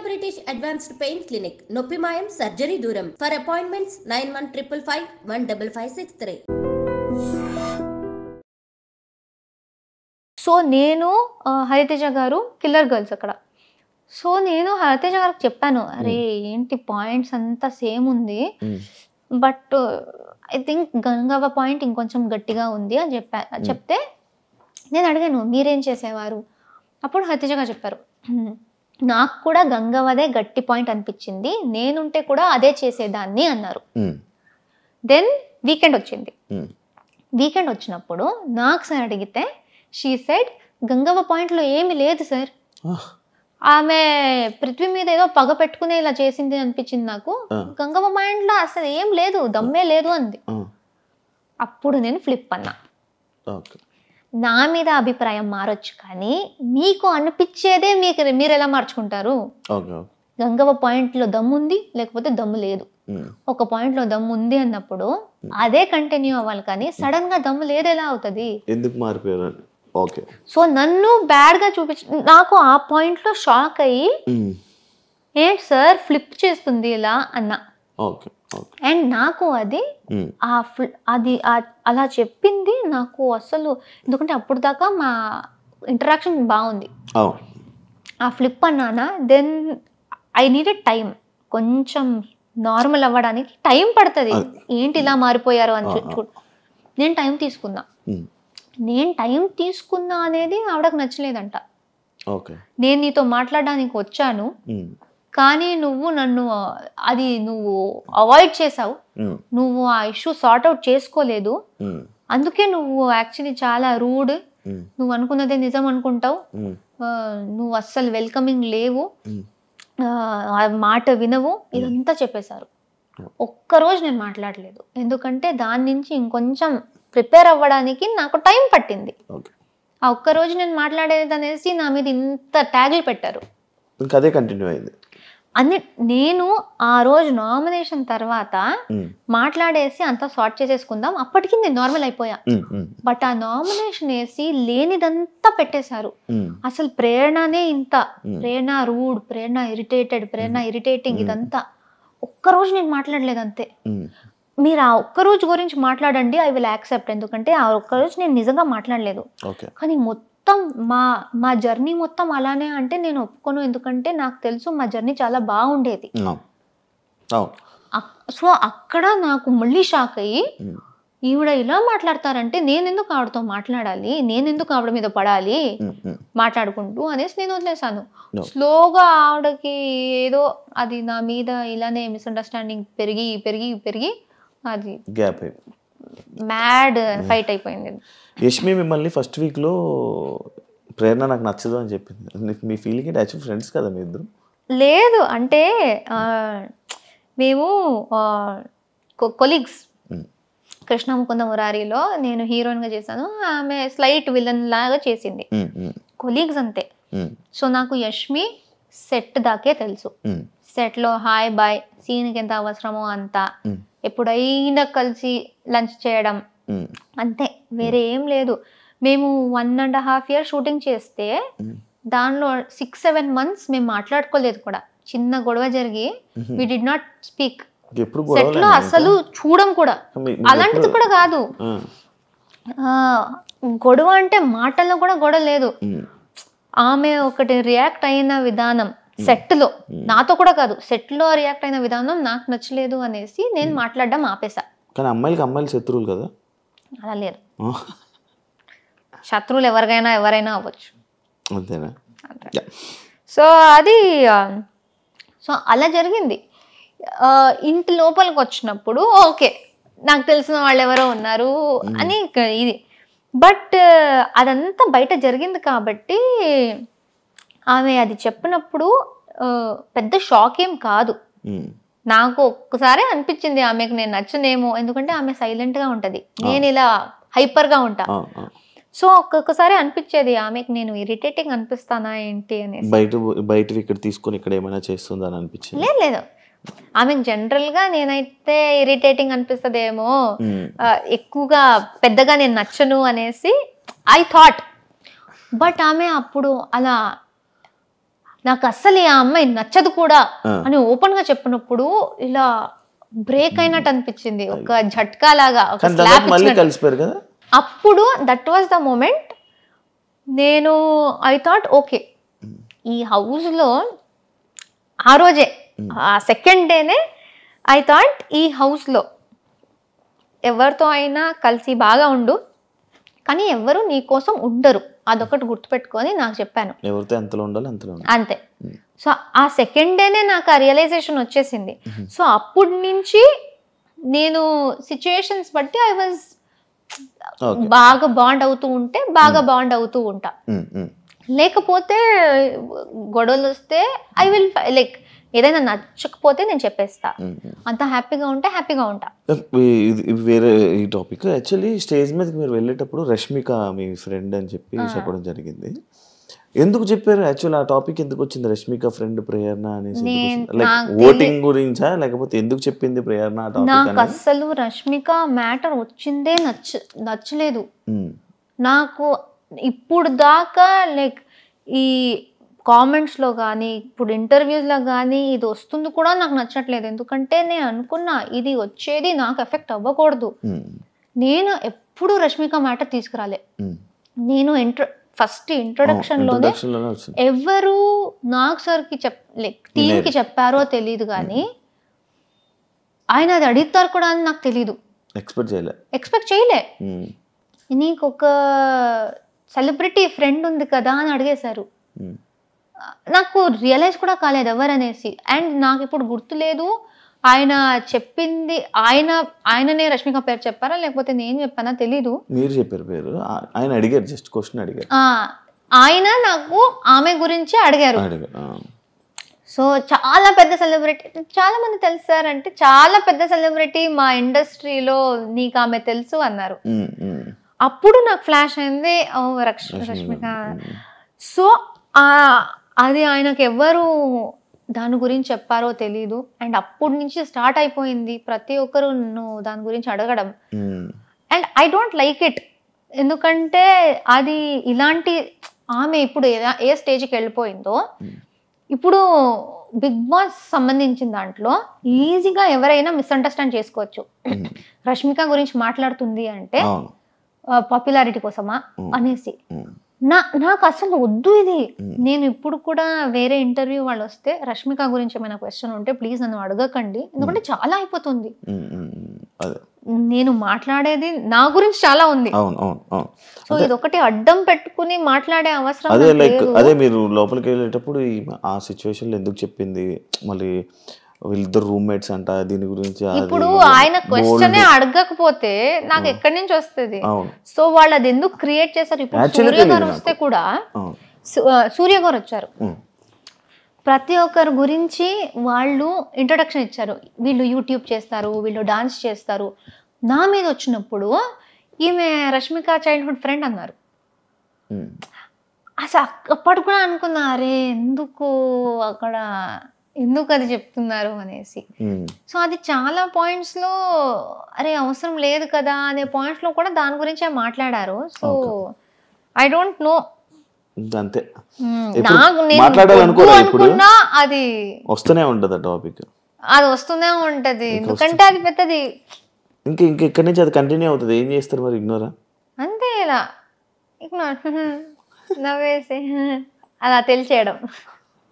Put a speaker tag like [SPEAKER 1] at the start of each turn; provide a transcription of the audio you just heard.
[SPEAKER 1] British Advanced Pain Clinic, Noppimayam Surgery Duram. For appointments 9155515563.
[SPEAKER 2] So నేను హరితేజ గారు killer girls అక్కడ. So నేను హరితేజ గారికి చెప్పాను, అరే ఏంటి పాయింట్స్ అంతా సేమ్ ఉంది, but I think Gangavva point ఇంకొంచెం గట్టిగా ఉంది అని చెప్తే నేను అడిగాను మీరేం చేసేవారు. అప్పుడు హరితేజ గారు చెప్పారు, నాకు కూడా గంగవ్వదే గట్టి పాయింట్ అనిపించింది, నేనుంటే కూడా అదే చేసేదాన్ని అన్నారు. దెన్ వీకెండ్ వచ్చింది. వీకెండ్ వచ్చినప్పుడు నాకు సార్ అడిగితే షీ సెడ్ గంగవ్వ పాయింట్లో ఏమి లేదు సార్, ఆమె పృథ్వీ మీద ఏదో పగ పెట్టుకునే ఇలా చేసింది అనిపించింది నాకు, గంగవ్వ పాయింట్లో అసలు ఏం లేదు, దమ్మే లేదు అంది. అప్పుడు నేను ఫ్లిప్ అన్నా. నా మీద అభిప్రాయం మారొచ్చు కానీ మీకు అనిపించేదే మీరు ఎలా మార్చుకుంటారు. గంగవ్వ పాయింట్లో దమ్ము ఉంది లేకపోతే దమ్ము లేదు. ఒక పాయింట్లో దమ్ము ఉంది అన్నప్పుడు అదే కంటిన్యూ అవ్వాలి కానీ సడన్ గా దమ్ము లేదు ఎలా అవుతుంది,
[SPEAKER 3] ఎందుకు మారిపోయారు.
[SPEAKER 2] సో నన్ను బ్యాడ్ గా నాకు ఆ పాయింట్ లో షాక్ అయ్యి ఏంటి సార్ ఫ్లిప్ చేస్తుంది ఇలా అన్నా. అండ్ నాకు అది అలా చెప్పింది నాకు అసలు, ఎందుకంటే అప్పుడు దాకా మా ఇంటరాక్షన్ బాగుంది. ఆ ఫ్లిప్ అన్నానా, దెన్ ఐ నీడెడ్ టైం, కొంచెం నార్మల్ అవ్వడానికి టైం పడుతుంది. ఏంటి ఇలా మారిపోయారు అని నేను టైం తీసుకున్నా. నేను టైం తీసుకున్నా అనేది ఆవిడకు నచ్చలేదంట. నేను నీతో మాట్లాడడానికి వచ్చాను కానీ నువ్వు నన్ను నువ్వు అవాయిడ్ చేసావు, నువ్వు ఆ ఇష్యూ సార్ట్ అవుట్ చేసుకోలేదు, అందుకే నువ్వు యాక్చువల్లీ చాలా రూడ్, నువ్వు అనుకున్నదే నిజం అనుకుంటావు, నువ్వు అస్సలు వెల్కమింగ్ లేవు, మాట వినవు, ఇదంతా చెప్పేశారు. ఒక్కరోజు నేను మాట్లాడలేదు, ఎందుకంటే దాని నుంచి ఇంకొంచెం ప్రిపేర్ అవ్వడానికి నాకు టైం పట్టింది. ఆ ఒక్కరోజు నేను మాట్లాడేది అనేసి నా మీద ఇంత ట్యాగులు పెట్టారు.
[SPEAKER 3] అదే కంటిన్యూ అయింది.
[SPEAKER 2] నేను ఆ రోజు నామినేషన్ తర్వాత మాట్లాడేసి అంతా సార్ట్ చేసేసుకుందాం, అప్పటికి నేను నార్మల్ అయిపోయా. బట్ ఆ నామినేషన్ వేసి లేనిదంతా పెట్టేశారు. అసలు ప్రేరణనే ఇంత, ప్రేరణ రూడ్, ప్రేరణ ఇరిటేటెడ్, ప్రేరణ ఇరిటేటింగ్, ఇదంతా. ఒక్కరోజు నేను మాట్లాడలేదు అంతే. మీరు ఆ ఒక్కరోజు గురించి మాట్లాడండి, ఐ విల్ యాక్సెప్ట్, ఎందుకంటే ఆ ఒక్కరోజు నేను నిజంగా మాట్లాడలేదు. కానీ మొత్తం మా జర్నీ మొత్తం అలానే అంటే నేను ఒప్పుకోను, ఎందుకంటే నాకు తెలుసు మా జర్నీ చాలా బాగుండేది. సో అక్కడ నాకు మళ్ళీ షాక్ అయ్యి ఈవిడ ఇలా మాట్లాడతారంటే నేనెందుకు ఆవిడతో మాట్లాడాలి, నేనెందుకు ఆవిడ మీద పడాలి మాట్లాడుకుంటూ అనేసి నేను వదిలేసాను. స్లోగా ఆవిడకి ఏదో అది నా మీద ఇలానే మిస్అండర్స్టాండింగ్ పెరిగి పెరిగి పెరిగి అది
[SPEAKER 3] గ్యాప్
[SPEAKER 2] మ్యాడ్ ఫైట్ అయిపోయింది.
[SPEAKER 3] యష్మి మిమ్మల్ని ఫస్ట్ వీక్లో ప్రేరణ నాకు నచ్చదు అని చెప్పింది. మీ ఫీలింగ్ ఏంటి? యాక్చువల్ ఫ్రెండ్స్ కదా మీ ఇద్దరు?
[SPEAKER 2] లేదు అంటే మేము కొలీగ్స్. కృష్ణ ముకుంద మురారిలో నేను హీరోయిన్గా చేశాను, ఆమె స్లైట్ విలన్ లాగా చేసింది. కొలీగ్స్ అంతే. సో నాకు యష్మి సెట్ దాకే తెలుసు. సెట్లో హాయ్ బాయ్, సీన్కి ఎంత అవసరమో అంత, ఎప్పుడైనా కలిసి లంచ్ చేయడం అంతే, వేరే ఏం లేదు. మేము 1.5 years షూటింగ్ చేస్తే దానిలో 6-7 months మేము మాట్లాడుకోలేదు కూడా. చిన్న గొడవ జరిగి we did not speak. Set లో అసలు చూడం కూడా. అలాంటిది కూడా కాదు, గొడవ అంటే మాటల్లో కూడా గొడవ లేదు. ఆమె ఒకటి రియాక్ట్ అయిన విధానం సెట్ లో, నాతో కూడా కాదు, సెట్ లో రియాక్ట్ అయిన విధానం నాకు నచ్చలేదు అనేసి నేను మాట్లాడడం ఆపేసా.
[SPEAKER 3] కానీ అమ్మాయిలు శత్రువులు కదా?
[SPEAKER 2] అలా లేదు, శత్రువులు ఎవరైనా అవ్వచ్చు. సో అది అలా జరిగింది. ఇంటి లోపలికి వచ్చినప్పుడు ఓకే నాకు తెలిసిన వాళ్ళు ఎవరో ఉన్నారు అని ఇది, బట్ అదంతా బయట జరిగింది కాబట్టి ఆమె అది చెప్పినప్పుడు పెద్ద షాక్ ఏం కాదు. నాకు ఒక్కసారి అనిపించింది ఆమెకు నేను నచ్చనేమో, ఎందుకంటే ఆమె సైలెంట్ గా ఉంటది, నేను ఇలా హైపర్ గా ఉంటా. సో ఒక్కొక్కసారి అనిపించేది ఆమెకు నేను ఇరిటేటింగ్ అనిపిస్తానా ఏంటి అనేసి.
[SPEAKER 3] బయట ఇక్కడ తీసుకొని ఇక్కడ ఏమైనా చేస్తుందా అని అనిపించింది?
[SPEAKER 2] లేదు, ఆమెకు జనరల్ గా నేనైతే ఇరిటేటింగ్ అనిపిస్తుందేమో, ఎక్కువగా పెద్దగా నేను నచ్చను అనేసి ఐ థాట్. బట్ ఆమె అప్పుడు అలా నాకు అస్సలు ఆ అమ్మాయి నచ్చదు కూడా అని ఓపెన్ గా చెప్పినప్పుడు ఇలా బ్రేక్ అయినట్టు అనిపించింది, ఒక జట్కా లాగా, ఒక స్లాప్ ఇచ్చినట్టు. అప్పుడు దట్ వాజ్ ద మూమెంట్. నేను ఐ థాట్ ఓకే, ఈ హౌస్ లో ఆ రోజే ఆ సెకండ్ డేనే ఐ థాట్ ఈ హౌస్ లో ఎవరితో అయినా కలిసి బాగా ఉండు, కానీ ఎవరు నీ కోసం ఉండరు, అదొకటి గుర్తుపెట్టుకొని నాకు చెప్పాను. అంతే. సో ఆ సెకండ్ డేనే నాకు ఆ రియలైజేషన్ వచ్చేసింది. సో అప్పటి నుంచి నేను సిచ్యుయేషన్స్ బట్టి ఐ వాజ్ బాగా బాండ్ అవుతూ ఉంటే బాగా బాండ్ అవుతూ ఉంటా, లేకపోతే గొడవలు వస్తే ఐ విల్ లైక్ ఏదైనా నచ్చకపోతే నేను చెప్పేస్తా, అంత హ్యాపీగా ఉంటే హ్యాపీగా ఉంటా.
[SPEAKER 3] వేరే ఈ టాపిక్ యాక్చువల్లీ స్టేజ్ మీదకి మీరు వెళ్ళేటప్పుడు రష్మిక మీ ఫ్రెండ్ అని చెప్పి చెప్పడం జరిగింది. ఎందుకు చెప్పారు యాక్చువల్? ఆ టాపిక్ ఎందుకు వచ్చింది, రష్మిక ఫ్రెండ్ ప్రేరణ అనేసి? లైక్ ఓటింగ్ గురించా, లేకపోతే ఎందుకు చెప్పింది ప్రేరణ?
[SPEAKER 2] నాకు అస్సలు రష్మిక మ్యాటర్ వచ్చిందే నచ్చలేదు నాకు ఇప్పుడు దాకా. లైక్ ఈ కామెంట్స్లో కానీ ఇప్పుడు ఇంటర్వ్యూస్లో కానీ ఇది వస్తుంది కూడా నాకు నచ్చట్లేదు. ఎందుకంటే నేను అనుకున్నా ఇది వచ్చేది నాకు ఎఫెక్ట్ అవ్వకూడదు. నేను ఎప్పుడు రష్మిక మ్యాటర్ తీసుకురాలే. నేను ఫస్ట్ ఇంట్రొడక్షన్లోనే ఎవరు నాగ్ సార్కి లైక్ టీంకి చెప్పారో తెలియదు, కానీ ఆయన అది అడుగుతారు కూడా అని నాకు తెలీదు, ఎక్స్పెక్ట్ చేయలే. నీకు ఒక సెలబ్రిటీ ఫ్రెండ్ ఉంది కదా అని అడిగేశారు. నాకు రియలైజ్ కూడా కాలేదు ఎవరనేసి. అండ్ నాకు ఇప్పుడు గుర్తులేదు ఆయన చెప్పింది, ఆయననే రష్మిక పేరు చెప్పారా లేకపోతే నేను చెప్పానా తెలీదు.
[SPEAKER 3] మీరు చెప్పారు పేరు, ఆయన అడిగారు, జస్ట్ క్వశ్చన్ అడిగారు.
[SPEAKER 2] ఆయన నాకు ఆమె గురించి అడిగారు. సో చాలా పెద్ద సెలబ్రిటీ, చాలా మంది తెలుసారంటే చాలా పెద్ద సెలబ్రిటీ మా ఇండస్ట్రీలో, నీకు ఆమె తెలుసు అన్నారు. అప్పుడు నాకు ఫ్లాష్ అయింది, రష్మిక. సో అది ఆయనకు ఎవరు దాని గురించి చెప్పారో తెలీదు. అండ్ అప్పటి నుంచి స్టార్ట్ అయిపోయింది ప్రతి ఒక్కరు దాని గురించి అడగడం. And I don't like it. ఎందుకంటే అది ఇలాంటి ఆమె ఇప్పుడు ఏ స్టేజ్కి వెళ్ళిపోయిందో, ఇప్పుడు బిగ్ బాస్ సంబంధించిన దాంట్లో ఈజీగా ఎవరైనా మిస్అండర్స్టాండ్ చేసుకోవచ్చు. రష్మిక గురించి మాట్లాడుతుంది అంటే పాపులారిటీ కోసమా అనేసి. నాకు అసలు వద్దు ఇది. నేను ఇప్పుడు కూడా వేరే ఇంటర్వ్యూ వాళ్ళు వస్తే రష్మిక గురించి ఏమైనా క్వశ్చన్ ఉంటే ప్లీజ్ నన్ను అడగకండి, ఎందుకంటే చాలా అయిపోతుంది. నేను మాట్లాడేది నా గురించి చాలా ఉంది. సో ఇది ఒకటి అడ్డం పెట్టుకుని మాట్లాడే అవసరం
[SPEAKER 3] అదే. మీరు లోపలికి వెళ్ళేటప్పుడు ఆ సిచ్యువేషన్ లో ఎందుకు చెప్పింది, మళ్ళీ వీళ్ళిద్దరు రూమ్మేట్స్ అంట, దీని గురించి
[SPEAKER 2] ఇప్పుడు ఆయన క్వశ్చన్ అడగకపోతే నాకు ఎక్కడి నుంచి వస్తుంది? సో వాళ్ళు అది ఎందుకు క్రియేట్ చేశారు? ఇప్పుడు సూర్య గారు వస్తే కూడా, సూర్య గారు వచ్చారు, ప్రతి ఒక్కరి గురించి వాళ్ళు ఇంట్రొడక్షన్ ఇచ్చారు. వీళ్ళు యూట్యూబ్ చేస్తారు, వీళ్ళు డాన్స్ చేస్తారు. నా మీద వచ్చినప్పుడు ఈమె రష్మిక చైల్డ్హుడ్ ఫ్రెండ్ అన్నారు. అసలు అప్పటి కూడా అనుకున్నా, అరే ఎందుకు అక్కడ ఎందుకు అది చెప్తున్నారు అనేసి. సో అది చాలా పాయింట్స్ లో అరే అవసరం లేదు కదా అనే పాయింట్స్ లో కూడా దాని గురించే మాట్లాడారు. సో ఐ డోంట్ నో,
[SPEAKER 3] అంతే.
[SPEAKER 2] అనుకున్నా అది
[SPEAKER 3] వస్తూనే ఉంటది టాపిక్,
[SPEAKER 2] అది వస్తూనే ఉంటది. ఎందుకంటే అది పెద్దది,
[SPEAKER 3] ఇంకా ఇక్కడి నుంచి అది కంటిన్యూ అవుతుంది. ఏం చేస్తారు మరి? ఇగ్నోరా?
[SPEAKER 2] అంతే, ఇలా ఇగ్నోర్ నవ్వేసి అలా తెలిసేయడం.